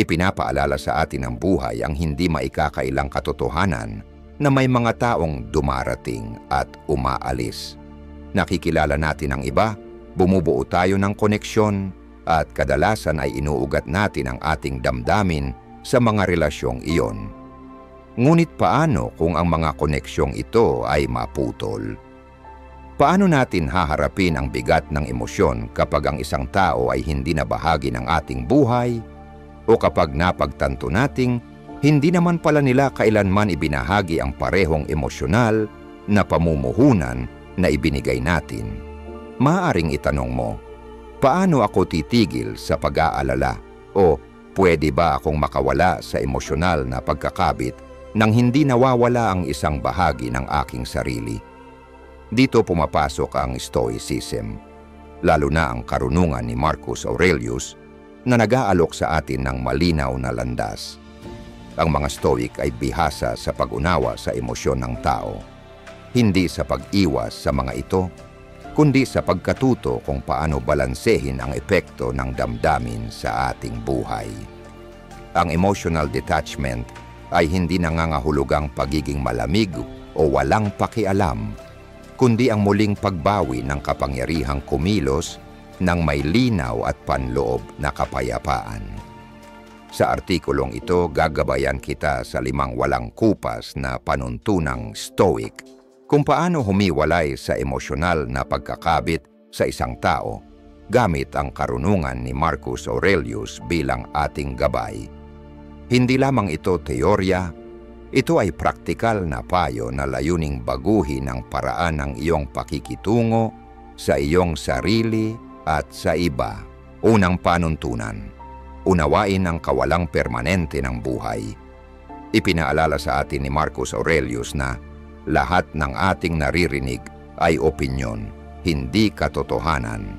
Ipinapaalala sa atin ng buhay ang hindi maikakailang katotohanan na may mga taong dumarating at umaalis. Nakikilala natin ang iba, bumubuo tayo ng koneksyon, at kadalasan ay inuugat natin ang ating damdamin sa mga relasyong iyon. Ngunit paano kung ang mga koneksyong ito ay maputol? Paano natin haharapin ang bigat ng emosyon kapag ang isang tao ay hindi na bahagi ng ating buhay o kapag napagtanto nating hindi naman pala nila kailanman ibinahagi ang parehong emosyonal na pamumuhunan na ibinigay natin? Maaaring itanong mo, paano ako titigil sa pag-aalala o pwede ba akong makawala sa emosyonal na pagkakabit nang hindi nawawala ang isang bahagi ng aking sarili? Dito pumapasok ang Stoicism, lalo na ang karunungan ni Marcus Aurelius na nag-aalok sa atin ng malinaw na landas. Ang mga Stoic ay bihasa sa pag-unawa sa emosyon ng tao, hindi sa pag-iwas sa mga ito, kundi sa pagkatuto kung paano balansehin ang epekto ng damdamin sa ating buhay. Ang emotional detachment ay hindi nangangahulugang pagiging malamig o walang pakialam, kundi ang muling pagbawi ng kapangyarihang kumilos ng may linaw at panloob na kapayapaan. Sa artikulong ito, gagabayan kita sa 5 walang kupas na panuntunang Stoic kung paano humiwalay sa emosyonal na pagkakabit sa isang tao gamit ang karunungan ni Marcus Aurelius bilang ating gabay. Hindi lamang ito teorya, ito ay praktikal na payo na layuning baguhin ang paraan ng iyong pakikitungo sa iyong sarili at sa iba. Unang panuntunan, unawain ang kawalang permanente ng buhay. Ipinaalala sa atin ni Marcus Aurelius na lahat ng ating naririnig ay opinyon, hindi katotohanan.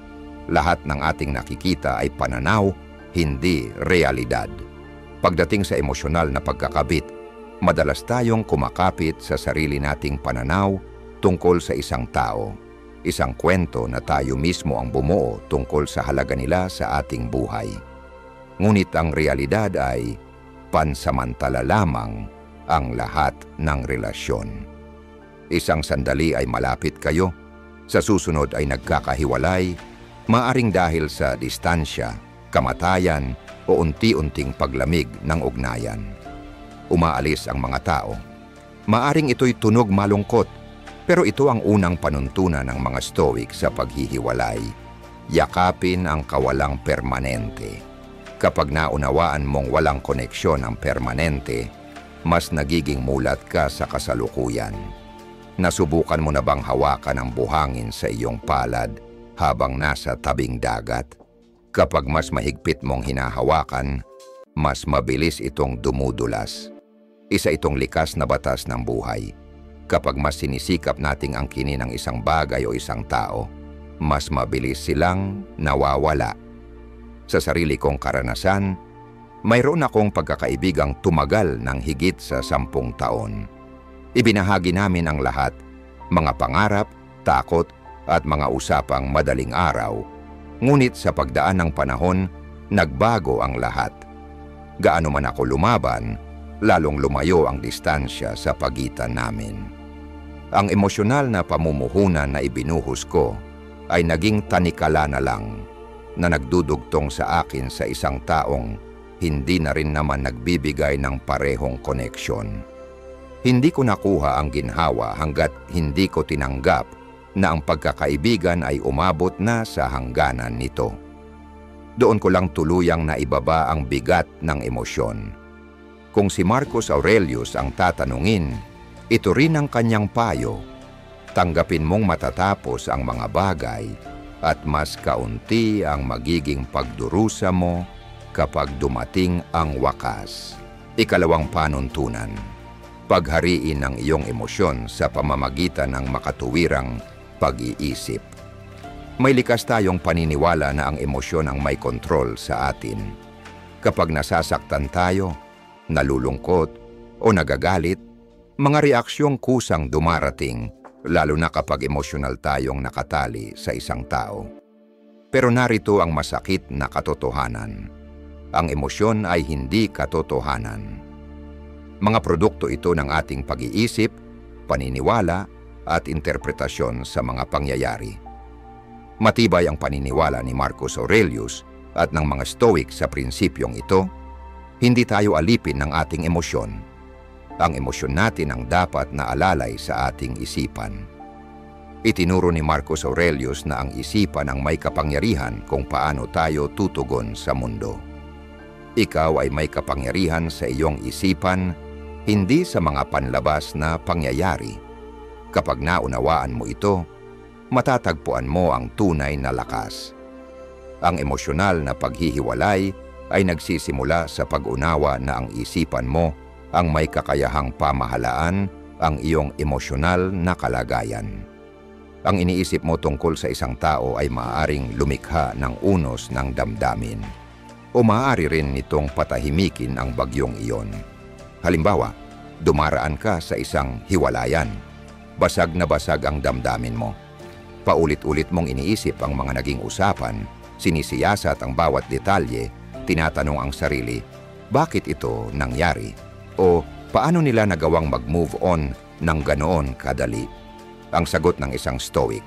Lahat ng ating nakikita ay pananaw, hindi realidad. Pagdating sa emosyonal na pagkakabit, madalas tayong kumakapit sa sarili nating pananaw tungkol sa isang tao, isang kwento na tayo mismo ang bumuo tungkol sa halaga nila sa ating buhay. Ngunit ang realidad ay pansamantala lamang ang lahat ng relasyon. Isang sandali ay malapit kayo, sa susunod ay nagkakahiwalay, maaring dahil sa distansya, kamatayan o unti-unting paglamig ng ugnayan. Umaalis ang mga tao. Maaring ito'y tunog malungkot, pero ito ang unang panuntunan ng mga Stoic sa paghihiwalay. Yakapin ang kawalang permanente. Kapag naunawaan mong walang koneksyon ang permanente, mas nagiging mulat ka sa kasalukuyan. Nasubukan mo na bang hawakan ang buhangin sa iyong palad habang nasa tabing dagat? Kapag mas mahigpit mong hinahawakan, mas mabilis itong dumudulas. Isa itong likas na batas ng buhay. Kapag mas sinisikap nating angkinin ang isang bagay o isang tao, mas mabilis silang nawawala. Sa sarili kong karanasan, mayroon akong pagkakaibigang tumagal ng higit sa 10 taon. Ibinahagi namin ang lahat, mga pangarap, takot, at mga usapang madaling araw. Ngunit sa pagdaan ng panahon, nagbago ang lahat. Gaano man ako lumaban, lalong lumayo ang distansya sa pagitan namin. Ang emosyonal na pamumuhunan na ibinuhos ko ay naging tanikala na lang na nagdudugtong sa akin sa isang taong hindi na rin naman nagbibigay ng parehong koneksyon. Hindi ko nakuha ang ginhawa hanggat hindi ko tinanggap na ang pagkakaibigan ay umabot na sa hangganan nito. Doon ko lang tuluyang naibaba ang bigat ng emosyon. Kung si Marcus Aurelius ang tatanungin, ito rin ang kanyang payo. Tanggapin mong matatapos ang mga bagay at mas kaunti ang magiging pagdurusa mo kapag dumating ang wakas. Ikalawang panuntunan, paghariin ang iyong emosyon sa pamamagitan ng makatuwirang pag-iisip. May likas tayong paniniwala na ang emosyon ang may kontrol sa atin. Kapag nasasaktan tayo, nalulungkot o nagagalit, mga reaksyong kusang dumarating, lalo na kapag emosyonal tayong nakatali sa isang tao. Pero narito ang masakit na katotohanan. ang emosyon ay hindi katotohanan. Mga produkto ito ng ating pag-iisip, paniniwala, at interpretasyon sa mga pangyayari. Matibay ang paniniwala ni Marcus Aurelius at ng mga Stoic sa prinsipyong ito, hindi tayo alipin ng ating emosyon. Ang emosyon natin ang dapat na alalay sa ating isipan. Itinuro ni Marcus Aurelius na ang isipan ang may kapangyarihan kung paano tayo tutugon sa mundo. Ikaw ay may kapangyarihan sa iyong isipan, hindi sa mga panlabas na pangyayari. Kapag naunawaan mo ito, matatagpuan mo ang tunay na lakas. Ang emosyonal na paghihiwalay ay nagsisimula sa pag-unawa na ang isipan mo ang may kakayahang pamahalaan ang iyong emosyonal na kalagayan. Ang iniisip mo tungkol sa isang tao ay maaaring lumikha ng unos ng damdamin o maaari rin nitong patahimikin ang bagyong iyon. Halimbawa, dumaraan ka sa isang hiwalayan. Basag na basag ang damdamin mo. Paulit-ulit mong iniisip ang mga naging usapan, sinisiyasat ang bawat detalye, tinatanong ang sarili, bakit ito nangyari? O paano nila nagawang mag-move on ng ganoon kadali? Ang sagot ng isang Stoic,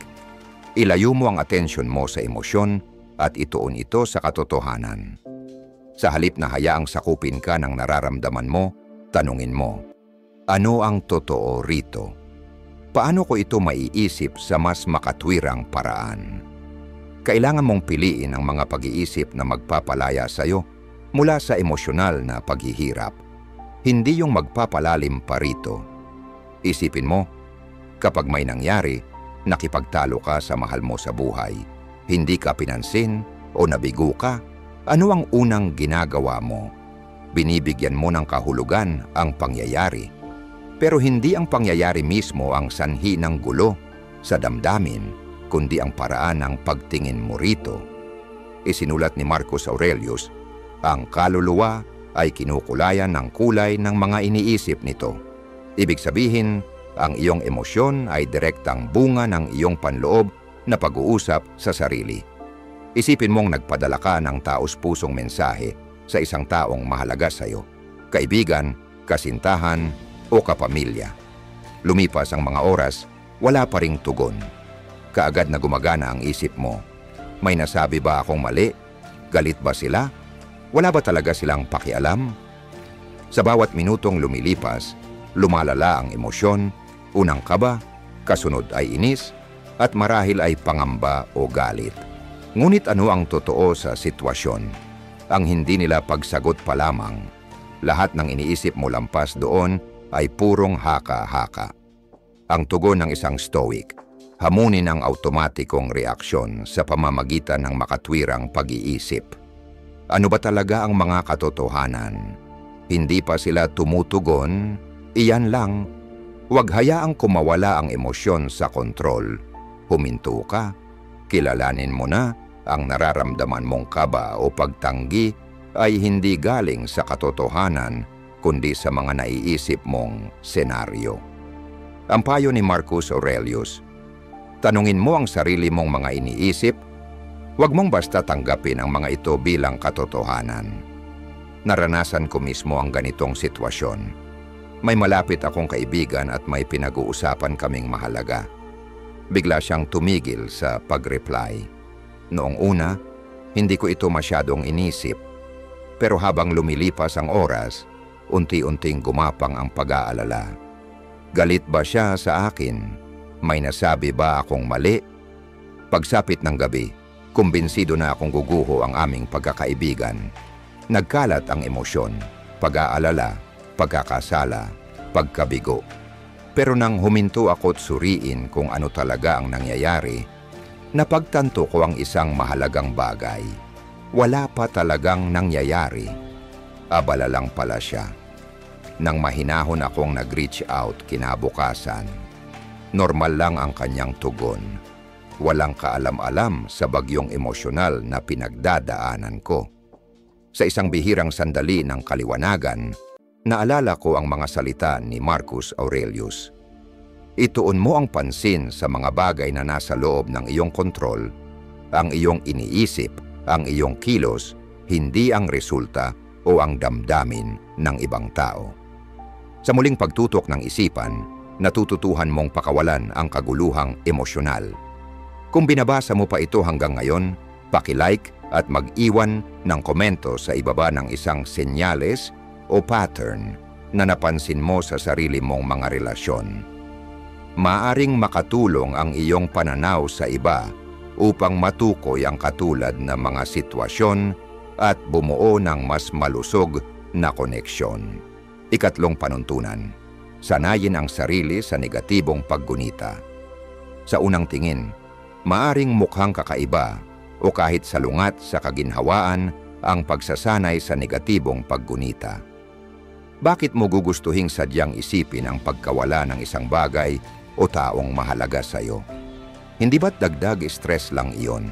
ilayo mo ang atensyon mo sa emosyon at ituon ito sa katotohanan. Sa halip na hayaang sakupin ka ng nararamdaman mo, tanungin mo, ano ang totoo rito? Paano ko ito maiisip sa mas makatwirang paraan? Kailangan mong piliin ang mga pag-iisip na magpapalaya sa iyo mula sa emosyonal na paghihirap. Hindi yung magpapalalim pa rito. Isipin mo, kapag may nangyari, nakipagtalo ka sa mahal mo sa buhay, hindi ka pinansin o nabigo ka, ano ang unang ginagawa mo? Binibigyan mo ng kahulugan ang pangyayari. Pero hindi ang pangyayari mismo ang sanhi ng gulo sa damdamin, kundi ang paraan ng pagtingin mo rito. Isinulat ni Marcus Aurelius, ang kaluluwa ay kinukulayan ng kulay ng mga iniisip nito. Ibig sabihin, ang iyong emosyon ay direktang bunga ng iyong panloob na pag-uusap sa sarili. Isipin mong nagpadala ka ng taos-pusong mensahe sa isang taong mahalaga sa iyo, kaibigan, kasintahan, o kapamilya. Lumipas ang mga oras, wala pa ring tugon. Kaagad na gumagana ang isip mo. May nasabi ba akong mali? Galit ba sila? Wala ba talaga silang pakialam? Sa bawat minutong lumilipas, lumalala ang emosyon, unang kaba, kasunod ay inis, at marahil ay pangamba o galit. Ngunit ano ang totoo sa sitwasyon? Ang hindi nila pagsagot pa lamang. Lahat ng iniisip mo lampas doon ay purong haka-haka. Ang tugon ng isang Stoic, hamunin ang automatikong reaksyon sa pamamagitan ng makatwirang pag-iisip. Ano ba talaga ang mga katotohanan? Hindi pa sila tumutugon, iyan lang. Huwag hayaang kumawala ang emosyon sa kontrol. Huminto ka, kilalanin mo na ang nararamdaman mong kaba o pagtanggi ay hindi galing sa katotohanan kundi sa mga naiisip mong senaryo. Ang payo ni Marcus Aurelius, tanungin mo ang sarili mong mga iniisip, huwag mong basta tanggapin ang mga ito bilang katotohanan. Naranasan ko mismo ang ganitong sitwasyon. May malapit akong kaibigan at may pinag-uusapan kaming mahalaga. Bigla siyang tumigil sa pag-reply. Noong una, hindi ko ito masyadong inisip. Pero habang lumilipas ang oras, unti-unting gumapang ang pag-aalala. Galit ba siya sa akin? May nasabi ba akong mali? Pagsapit ng gabi, kumbinsido na akong guguho ang aming pagkakaibigan. Nagkalat ang emosyon, pag-aalala, pagkakasala, pagkabigo. Pero nang huminto ako't suriin kung ano talaga ang nangyayari, napagtanto ko ang isang mahalagang bagay. Wala pa talagang nangyayari. Abala lang pala siya. Nang mahinahon akong nag-reach out kinabukasan, normal lang ang kanyang tugon. Walang kaalam-alam sa bagyong emosyonal na pinagdadaanan ko. Sa isang bihirang sandali ng kaliwanagan, naalala ko ang mga salita ni Marcus Aurelius. Ituon mo ang pansin sa mga bagay na nasa loob ng iyong kontrol, ang iyong iniisip, ang iyong kilos, hindi ang resulta o ang damdamin ng ibang tao. Sa muling pagtutok ng isipan, natututuhan mong pakawalan ang kaguluhang emosyonal. Kung binabasa mo pa ito hanggang ngayon, paki-like at mag-iwan ng komento sa ibaba ng isang senyales o pattern na napansin mo sa sarili mong mga relasyon. Maaring makatulong ang iyong pananaw sa iba upang matukoy ang katulad na mga sitwasyon at bumuo ng mas malusog na koneksyon. Ikatlong panuntunan, sanayin ang sarili sa negatibong paggunita. Sa unang tingin, maaring mukhang kakaiba o kahit salungat sa kaginhawaan ang pagsasanay sa negatibong paggunita. Bakit mo gugustuhing sadyang isipin ang pagkawala ng isang bagay o taong mahalaga sa iyo? Hindi ba't dagdag stress lang iyon?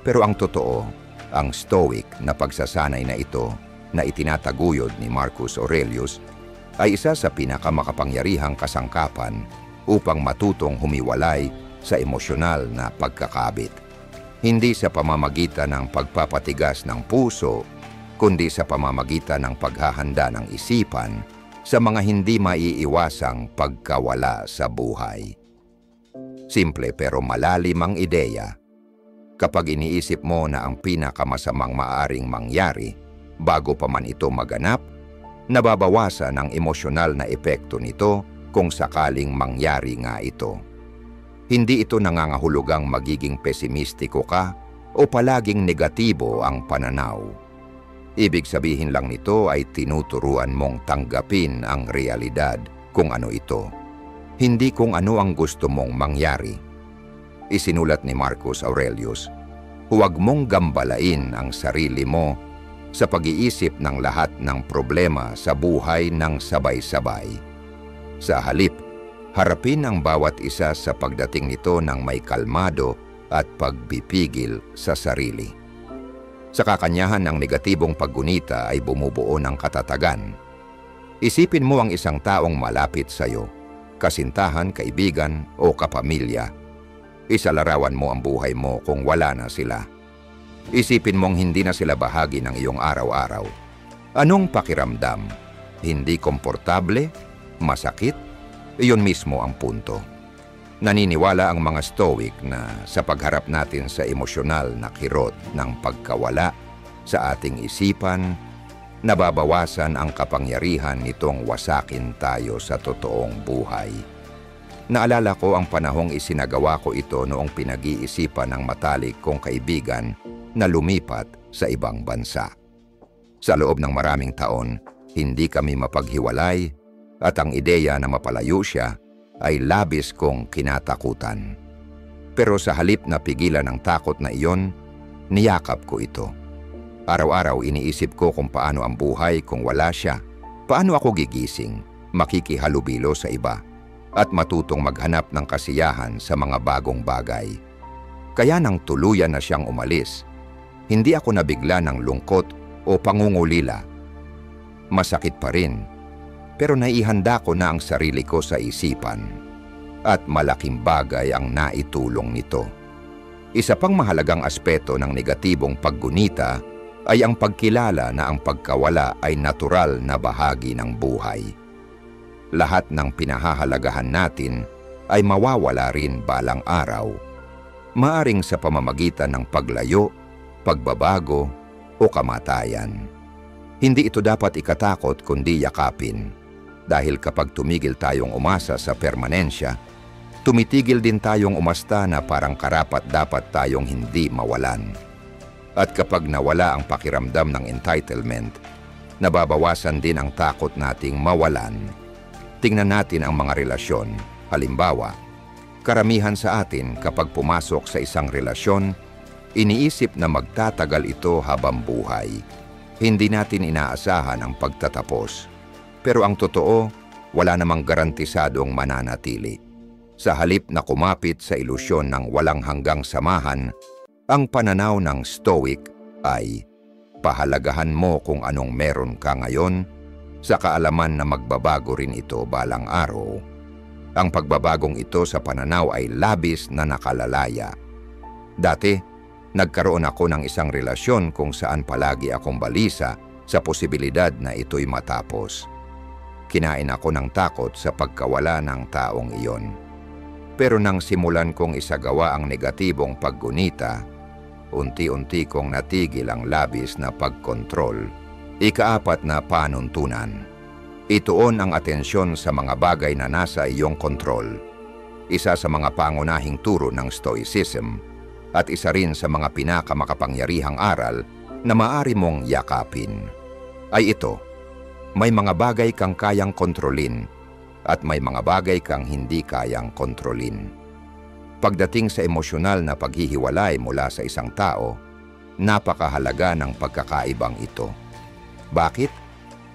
Pero ang totoo, ang stoic na pagsasanay na ito na itinataguyod ni Marcus Aurelius ay isa sa pinakamakapangyarihang kasangkapan upang matutong humiwalay sa emosyonal na pagkakabit. Hindi sa pamamagitan ng pagpapatigas ng puso, kundi sa pamamagitan ng paghahanda ng isipan sa mga hindi maiiwasang pagkawala sa buhay. Simple pero malalim ang ideya. Kapag iniisip mo na ang pinakamasamang maaaring mangyari bago pa man ito maganap, nababawasan ang emosyonal na epekto nito kung sakaling mangyari nga ito. Hindi ito nangangahulugang magiging pesimistiko ka o palaging negatibo ang pananaw. Ibig sabihin lang nito ay tinuturuan mong tanggapin ang realidad kung ano ito, hindi kung ano ang gusto mong mangyari. Isinulat ni Marcus Aurelius, huwag mong gambalain ang sarili mo sa pag-iisip ng lahat ng problema sa buhay ng sabay-sabay. Sa halip, harapin ang bawat isa sa pagdating nito ng may kalmado at pagpipigil sa sarili. Sa kakanyahan ng negatibong paggunita ay bumubuo ng katatagan. Isipin mo ang isang taong malapit sa iyo, kasintahan, kaibigan o kapamilya. Isalarawan mo ang buhay mo kung wala na sila. Isipin mong hindi na sila bahagi ng iyong araw-araw. Anong pakiramdam? Hindi komportable? Masakit? Iyon mismo ang punto. Naniniwala ang mga Stoic na sa pagharap natin sa emosyonal na kirot ng pagkawala sa ating isipan, nababawasan ang kapangyarihan nitong wasakin tayo sa totoong buhay. Naalala ko ang panahong isinagawa ko ito noong pinag-iisipan ng matalik kong kaibigan na lumipat sa ibang bansa. Sa loob ng maraming taon, hindi kami mapaghiwalay at ang ideya na mapalayo siya ay labis kong kinatakutan. Pero sa halip na pigilan ang takot na iyon, niyakap ko ito. Araw-araw iniisip ko kung paano ang buhay kung wala siya, paano ako gigising, makikihalubilo sa iba, at matutong maghanap ng kasiyahan sa mga bagong bagay. Kaya nang tuluyan na siyang umalis, hindi ako nabigla ng lungkot o pangungulila. Masakit pa rin, pero naihanda ko na ang sarili ko sa isipan. At malaking bagay ang naitulong nito. Isa pang mahalagang aspeto ng negatibong paggunita ay ang pagkilala na ang pagkawala ay natural na bahagi ng buhay. Lahat ng pinahahalagahan natin ay mawawala rin balang araw. Maaring sa pamamagitan ng paglayo, pagbabago o kamatayan. Hindi ito dapat ikatakot kundi yakapin. Dahil kapag tumigil tayong umasa sa permanensya, tumitigil din tayong umasta na parang karapat-dapat tayong hindi mawalan. At kapag nawala ang pakiramdam ng entitlement, nababawasan din ang takot nating mawalan. Tingnan natin ang mga relasyon. Halimbawa, karamihan sa atin kapag pumasok sa isang relasyon, iniisip na magtatagal ito habang buhay. Hindi natin inaasahan ang pagtatapos. Pero ang totoo, wala namang garantisadong mananatili. Sa halip na kumapit sa ilusyon ng walang hanggang samahan, ang pananaw ng Stoic ay pahalagahan mo kung anong meron ka ngayon sa kaalaman na magbabago rin ito balang araw. Ang pagbabagong ito sa pananaw ay labis na nakalalaya. Dati, Nagkaroon ako ng isang relasyon kung saan palagi akong balisa sa posibilidad na ito'y matapos. Kinain ako ng takot sa pagkawala ng taong iyon. Pero nang simulan kong isagawa ang negatibong paggunita, unti-unti kong natigil ang labis na pagkontrol. Ika-4 na panuntunan. Ituon ang atensyon sa mga bagay na nasa iyong kontrol. Isa sa mga pangunahing turo ng Stoicism at isa rin sa mga pinakamakapangyarihang aral na maaari mong yakapin ay ito: may mga bagay kang kayang kontrolin at may mga bagay kang hindi kayang kontrolin. Pagdating sa emosyonal na paghihiwalay mula sa isang tao, napakahalaga ng pagkakaibang ito. Bakit?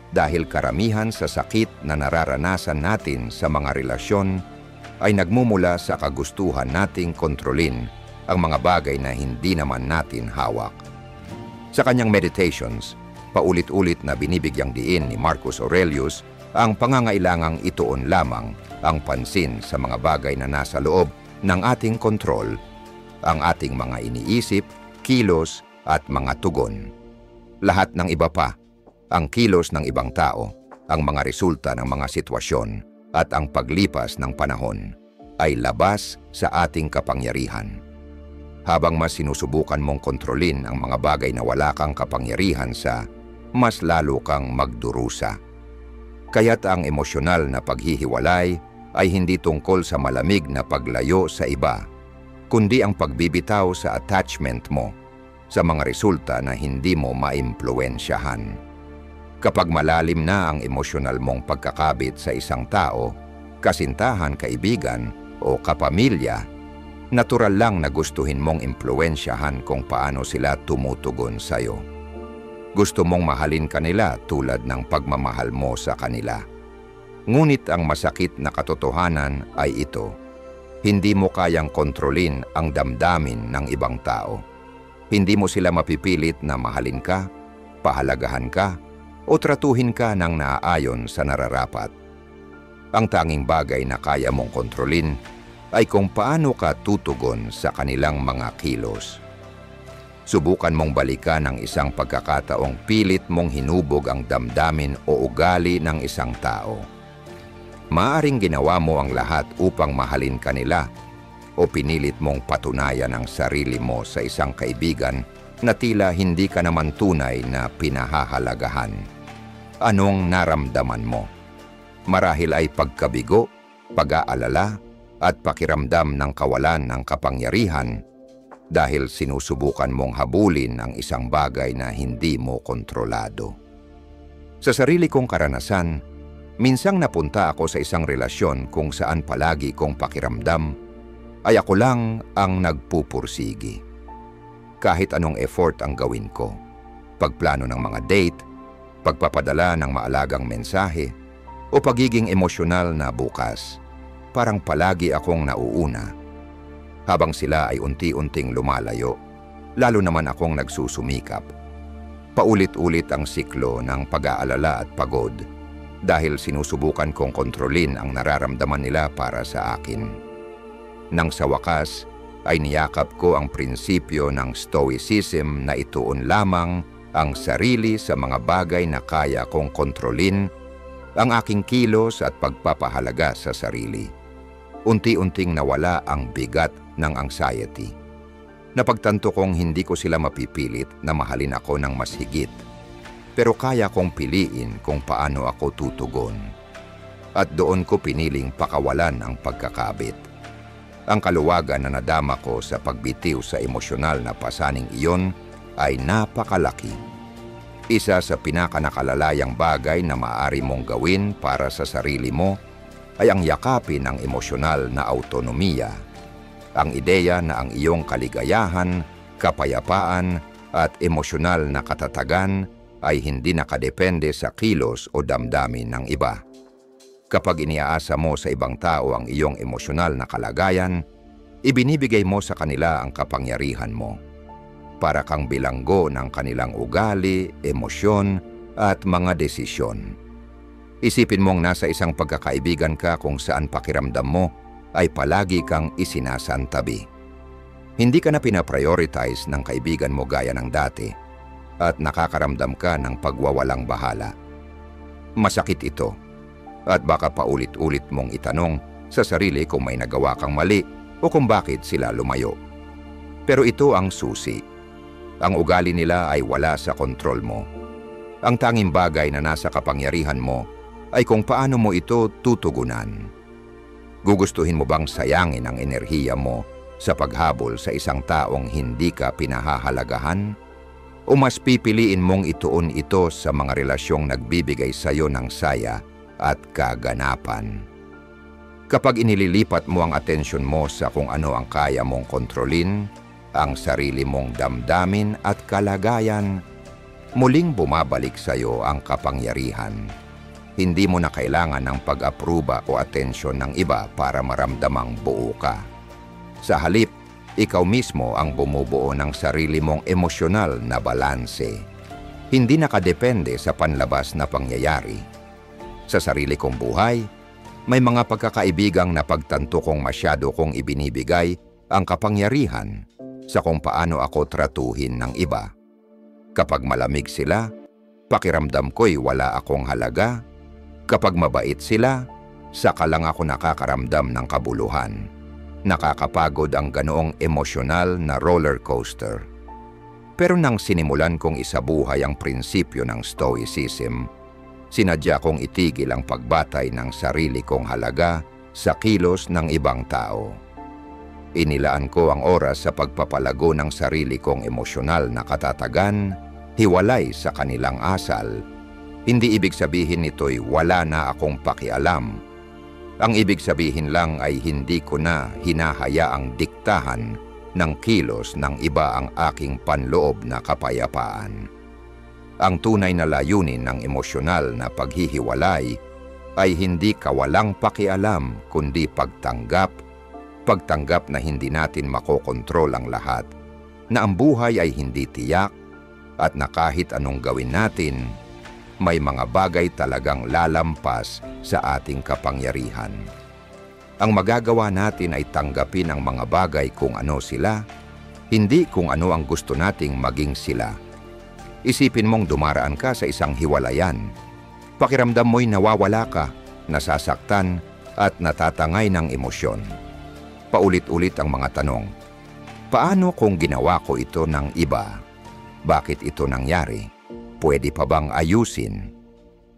Dahil karamihan sa sakit na nararanasan natin sa mga relasyon ay nagmumula sa kagustuhan nating kontrolin ang mga bagay na hindi naman natin hawak. Sa kanyang meditations, paulit-ulit na binibigyang diin ni Marcus Aurelius ang pangangailangang ituon lamang ang pansin sa mga bagay na nasa loob ng ating kontrol, ang ating mga iniisip, kilos at mga tugon. Lahat ng iba pa, ang kilos ng ibang tao, ang mga resulta ng mga sitwasyon at ang paglipas ng panahon ay labas sa ating kapangyarihan. Habang mas sinusubukan mong kontrolin ang mga bagay na wala kang kapangyarihan sa, mas lalo kang magdurusa. Kaya't ang emosyonal na paghihiwalay ay hindi tungkol sa malamig na paglayo sa iba, kundi ang pagbibitaw sa attachment mo sa mga resulta na hindi mo maimpluwensyahan. Kapag malalim na ang emosyonal mong pagkakabit sa isang tao, kasintahan, kaibigan o kapamilya, natural lang na gustuhin mong impluwensyahan kung paano sila tumutugon sa'yo. Gusto mong mahalin kanila tulad ng pagmamahal mo sa kanila. Ngunit ang masakit na katotohanan ay ito: hindi mo kayang kontrolin ang damdamin ng ibang tao. Hindi mo sila mapipilit na mahalin ka, pahalagahan ka, o tratuhin ka ng naaayon sa nararapat. Ang tanging bagay na kaya mong kontrolin ay kung paano ka tutugon sa kanilang mga kilos. Subukan mong balikan ang isang pagkakataong pilit mong hinubog ang damdamin o ugali ng isang tao. Maaring ginawa mo ang lahat upang mahalin kanila o pinilit mong patunayan ang sarili mo sa isang kaibigan na tila hindi ka naman tunay na pinahahalagahan. Anong naramdaman mo? Marahil ay pagkabigo, pag-aalala, at pakiramdam ng kawalan ng kapangyarihan dahil sinusubukan mong habulin ang isang bagay na hindi mo kontrolado. Sa sarili kong karanasan, minsang napunta ako sa isang relasyon kung saan palagi kong pakiramdam ay ako lang ang nagpupursigi. Kahit anong effort ang gawin ko, pagplano ng mga date, pagpapadala ng maalagang mensahe, o pagiging emosyonal na bukas, parang palagi akong nauuna. Habang sila ay unti-unting lumalayo, lalo naman akong nagsusumikap. Paulit-ulit ang siklo ng pag-aalala at pagod dahil sinusubukan kong kontrolin ang nararamdaman nila para sa akin. Nang sa wakas ay niyakap ko ang prinsipyo ng Stoicism na ituon lamang ang sarili sa mga bagay na kaya kong kontrolin, ang aking kilos at pagpapahalaga sa sarili. Unti-unting nawala ang bigat ng anxiety. Napagtanto kong hindi ko sila mapipilit na mahalin ako ng mas higit, pero kaya kong piliin kung paano ako tutugon. At doon ko piniling pakawalan ang pagkakabit. Ang kaluwagan na nadama ko sa pagbitiw sa emosyonal na pasaning iyon ay napakalaki. Isa sa pinakanakalalayang bagay na maaari mong gawin para sa sarili mo ay ang yakapin ng emosyonal na autonomiya. Ang ideya na ang iyong kaligayahan, kapayapaan at emosyonal na katatagan ay hindi nakadepende sa kilos o damdamin ng iba. Kapag iniaasa mo sa ibang tao ang iyong emosyonal na kalagayan, ibinibigay mo sa kanila ang kapangyarihan mo. Para kang bilanggo ng kanilang ugali, emosyon, at mga desisyon. Isipin mong nasa isang pagkakaibigan ka kung saan pakiramdam mo ay palagi kang isinasantabi. Hindi ka na pinaprioritize ng kaibigan mo gaya ng dati at nakakaramdam ka ng pagwawalang bahala. Masakit ito at baka paulit-ulit mong itanong sa sarili kung may nagawa kang mali o kung bakit sila lumayo. Pero ito ang susi. Ang ugali nila ay wala sa kontrol mo. Ang tanging bagay na nasa kapangyarihan mo ay kung paano mo ito tutugunan. Gugustuhin mo bang sayangin ang enerhiya mo sa paghabol sa isang taong hindi ka pinahahalagahan? O mas pipiliin mong ituon ito sa mga relasyong nagbibigay sa iyo ng saya at kaganapan? Kapag inililipat mo ang atensyon mo sa kung ano ang kaya mong kontrolin, ang sarili mong damdamin at kalagayan, muling bumabalik sa iyo ang kapangyarihan. Hindi mo na kailangan ng pag-apruba o atensyon ng iba para maramdamang buo ka. Sa halip, ikaw mismo ang bumubuo ng sarili mong emosyonal na balanse. Hindi nakadepende sa panlabas na pangyayari. Sa sarili kong buhay, may mga pagkakaibigang napagtanto kong masyado kong ibinibigay ang kapangyarihan sa kung paano ako tratuhin ng iba. Kapag malamig sila, pakiramdam ko'y wala akong halaga. Kapag mabait sila, saka lang ako nakakaramdam ng kabuluhan. Nakakapagod ang ganoong emosyonal na roller coaster. Pero nang sinimulan kong isabuhay ang prinsipyo ng Stoicism, sinadya kong itigil ang pagbatay ng sarili kong halaga sa kilos ng ibang tao. Inilaan ko ang oras sa pagpapalago ng sarili kong emosyonal na katatagan, hiwalay sa kanilang asal. Hindi ibig sabihin nito'y wala na akong pakialam. Ang ibig sabihin lang ay hindi ko na hinahayaang diktahan ng kilos ng iba ang aking panloob na kapayapaan. Ang tunay na layunin ng emosyonal na paghihiwalay ay hindi kawalang pakialam kundi pagtanggap na hindi natin makokontrol ang lahat, na ang buhay ay hindi tiyak at na kahit anong gawin natin, may mga bagay talagang lalampas sa ating kapangyarihan. Ang magagawa natin ay tanggapin ang mga bagay kung ano sila, hindi kung ano ang gusto nating maging sila. Isipin mong dumaraan ka sa isang hiwalayan. Pakiramdam mo'y nawawala ka, nasasaktan at natatangay ng emosyon. Paulit-ulit ang mga tanong. Paano kung ginawa ko ito ng iba? Bakit ito nangyari? Pwede pa bang ayusin?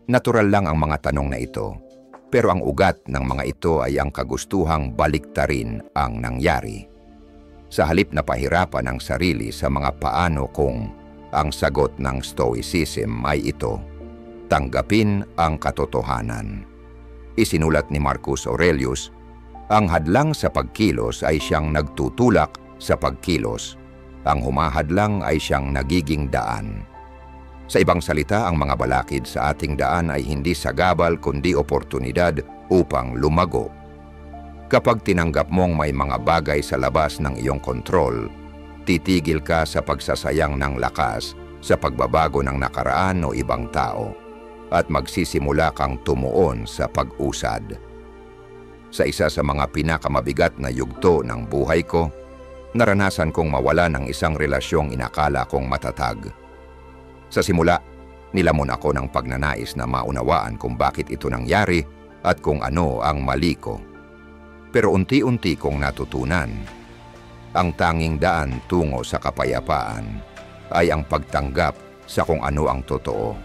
Natural lang ang mga tanong na ito, pero ang ugat ng mga ito ay ang kagustuhang baliktarin ang nangyari. Sa halip na pahirapan ang sarili sa mga paano kung, ang sagot ng Stoicism ay ito: tanggapin ang katotohanan. Isinulat ni Marcus Aurelius, ang hadlang sa pagkilos ay siyang nagtutulak sa pagkilos. Ang humahadlang ay siyang nagiging daan. Sa ibang salita, ang mga balakid sa ating daan ay hindi sagabal kundi oportunidad upang lumago. Kapag tinanggap mong may mga bagay sa labas ng iyong kontrol, titigil ka sa pagsasayang ng lakas sa pagbabago ng nakaraan o ibang tao at magsisimula kang tumuon sa pag-usad. Sa isa sa mga pinakamabigat na yugto ng buhay ko, naranasan kong mawala ng isang relasyong inakala kong matatag. Sa simula, nilamon ako ng pagnanais na maunawaan kung bakit ito nangyari at kung ano ang mali ko. Pero unti-unti kong natutunan, ang tanging daan tungo sa kapayapaan ay ang pagtanggap sa kung ano ang totoo,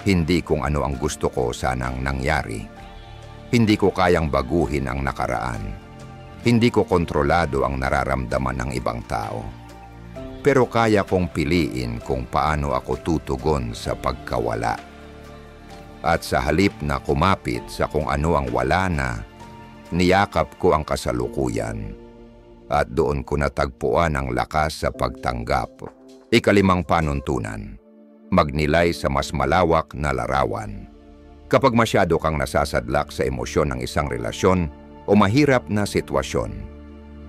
hindi kung ano ang gusto ko sanang nangyari. Hindi ko kayang baguhin ang nakaraan. Hindi ko kontrolado ang nararamdaman ng ibang tao. Pero kaya kong piliin kung paano ako tutugon sa pagkawala. At sa halip na kumapit sa kung ano ang wala na, niyakap ko ang kasalukuyan. At doon ko natagpuan ang lakas sa pagtanggap. Ikalimang panuntunan, magnilay sa mas malawak na larawan. Kapag masyado kang nasasadlak sa emosyon ng isang relasyon o mahirap na sitwasyon,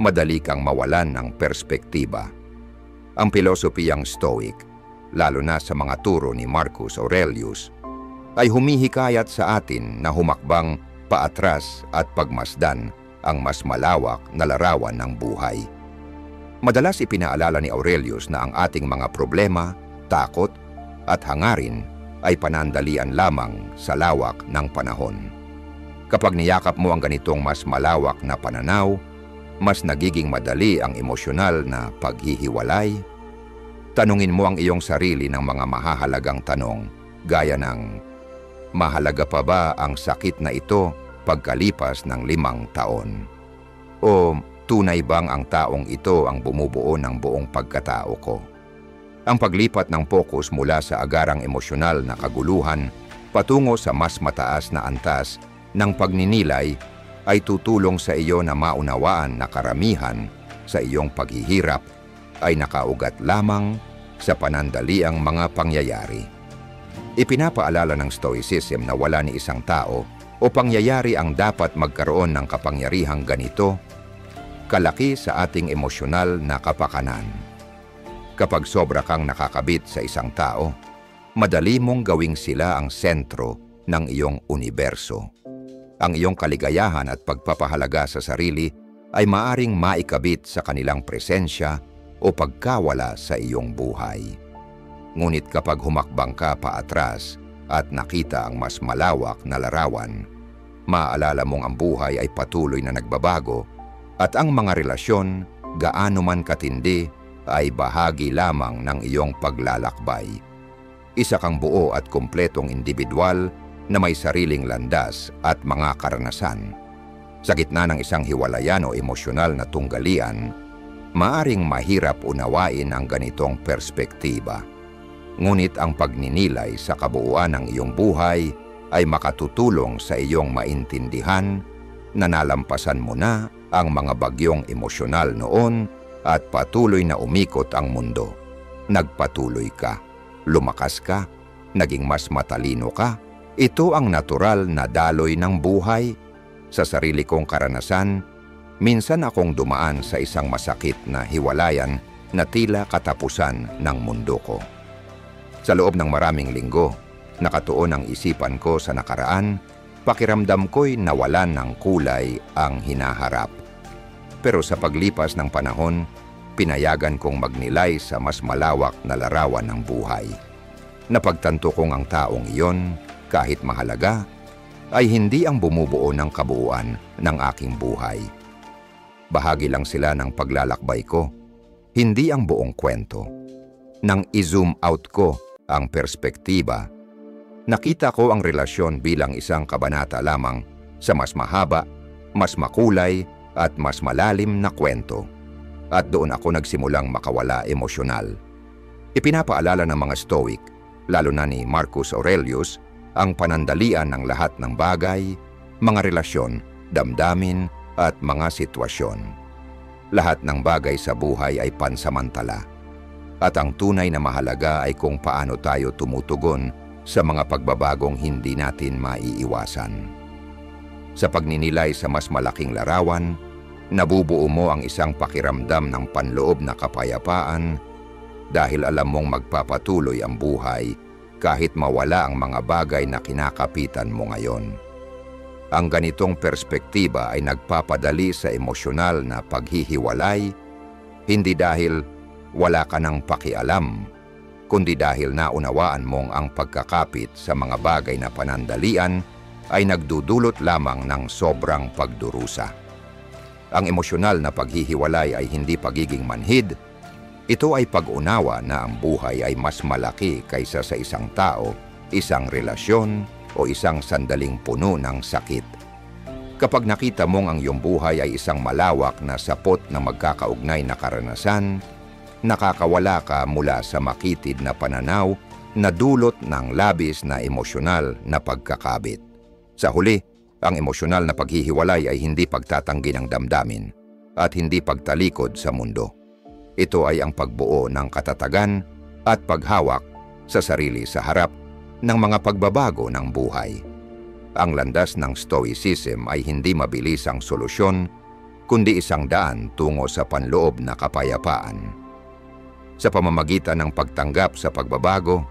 madali kang mawalan ng perspektiba. Ang pilosopiyang Stoic, lalo na sa mga turo ni Marcus Aurelius, ay humihikayat sa atin na humakbang paatras at pagmasdan ang mas malawak na larawan ng buhay. Madalas ipinaalala ni Aurelius na ang ating mga problema, takot at hangarin ay panandalian lamang sa lawak ng panahon. Kapag niyakap mo ang ganitong mas malawak na pananaw, mas nagiging madali ang emosyonal na paghihiwalay. Tanungin mo ang iyong sarili ng mga mahahalagang tanong, gaya ng, mahalaga pa ba ang sakit na ito pagkalipas ng 5 taon? O tunay bang ang taong ito ang bumubuo ng buong pagkatao ko? Ang paglipat ng focus mula sa agarang emosyonal na kaguluhan patungo sa mas mataas na antas ng pagninilay ay tutulong sa iyo na maunawaan na karamihan sa iyong paghihirap ay nakaugat lamang sa panandaliang mga pangyayari. Ipinapaalala ng Stoicism na wala ni isang tao o pangyayari ang dapat magkaroon ng kapangyarihang ganito kalaki sa ating emosyonal na kapakanan. Kapag sobra kang nakakabit sa isang tao, madali mong gawing sila ang sentro ng iyong universo. Ang iyong kaligayahan at pagpapahalaga sa sarili ay maaring maikabit sa kanilang presensya o pagkawala sa iyong buhay. Ngunit kapag humakbang ka paatras at nakita ang mas malawak na larawan, maaalala mong ang buhay ay patuloy na nagbabago at ang mga relasyon, gaano man katindi, ay bahagi lamang ng iyong paglalakbay. Isa kang buo at kumpletong individual na may sariling landas at mga karanasan. Sa gitna ng isang hiwalayan o emosyonal na tunggalian, maaring mahirap unawain ang ganitong perspektiba. Ngunit ang pagninilay sa kabuuan ng iyong buhay ay makatutulong sa iyong maintindihan na nalampasan mo na ang mga bagyong emosyonal noon at patuloy na umikot ang mundo. Nagpatuloy ka, lumakas ka, naging mas matalino ka. Ito ang natural na daloy ng buhay. Sa sarili kong karanasan, minsan akong dumaan sa isang masakit na hiwalayan na tila katapusan ng mundo ko. Sa loob ng maraming linggo, nakatuon ang isipan ko sa nakaraan, pakiramdam ko'y nawalan ng kulay ang hinaharap. Pero sa paglipas ng panahon, pinayagan kong magnilay sa mas malawak na larawan ng buhay. Napagtanto kong ang taong iyon, kahit mahalaga, ay hindi ang bumubuo ng kabuuan ng aking buhay. Bahagi lang sila ng paglalakbay ko, hindi ang buong kwento. Nang i-zoom out ko ang perspektiba, nakita ko ang relasyon bilang isang kabanata lamang sa mas mahaba, mas makulay, at mas malalim na kwento. At doon ako nagsimulang makawala emosyonal. Ipinapaalala ng mga Stoic, lalo na ni Marcus Aurelius, ang panandalian ng lahat ng bagay, mga relasyon, damdamin, at mga sitwasyon. Lahat ng bagay sa buhay ay pansamantala. At ang tunay na mahalaga ay kung paano tayo tumutugon sa mga pagbabagong hindi natin maiiwasan. Sa pagninilay sa mas malaking larawan, nabubuo mo ang isang pakiramdam ng panloob na kapayapaan dahil alam mong magpapatuloy ang buhay kahit mawala ang mga bagay na kinakapitan mo ngayon. Ang ganitong perspektiba ay nagpapadali sa emosyonal na paghihiwalay, hindi dahil wala ka ng pakialam, kundi dahil naunawaan mong ang pagkakapit sa mga bagay na panandalian ay nagdudulot lamang ng sobrang pagdurusa. Ang emosyonal na paghihiwalay ay hindi pagiging manhid. Ito ay pag-unawa na ang buhay ay mas malaki kaysa sa isang tao, isang relasyon, o isang sandaling puno ng sakit. Kapag nakita mong ang iyong buhay ay isang malawak na sapot na magkakaugnay na karanasan, nakakawala ka mula sa makitid na pananaw na dulot ng labis na emosyonal na pagkakabit. Sa huli, ang emosyonal na paghihiwalay ay hindi pagtatanggi ng damdamin at hindi pagtalikod sa mundo. Ito ay ang pagbuo ng katatagan at paghawak sa sarili sa harap ng mga pagbabago ng buhay. Ang landas ng Stoicism ay hindi mabilis ang solusyon, kundi isang daan tungo sa panloob na kapayapaan. Sa pamamagitan ng pagtanggap sa pagbabago,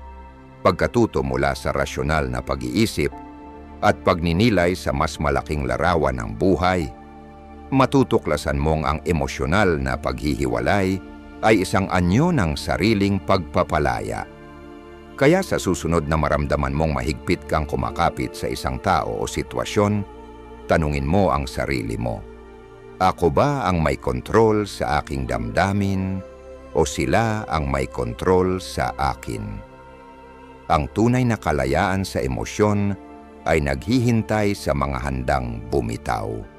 pagkatuto mula sa rasyonal na pag-iisip, at pagninilay sa mas malaking larawan ng buhay, Matutuklasan mong ang emosyonal na paghihiwalay ay isang anyo ng sariling pagpapalaya. Kaya sa susunod na maramdaman mong mahigpit kang kumakapit sa isang tao o sitwasyon, tanungin mo ang sarili mo, ako ba ang may kontrol sa aking damdamin o sila ang may kontrol sa akin? Ang tunay na kalayaan sa emosyon ay naghihintay sa mga handang bumitaw.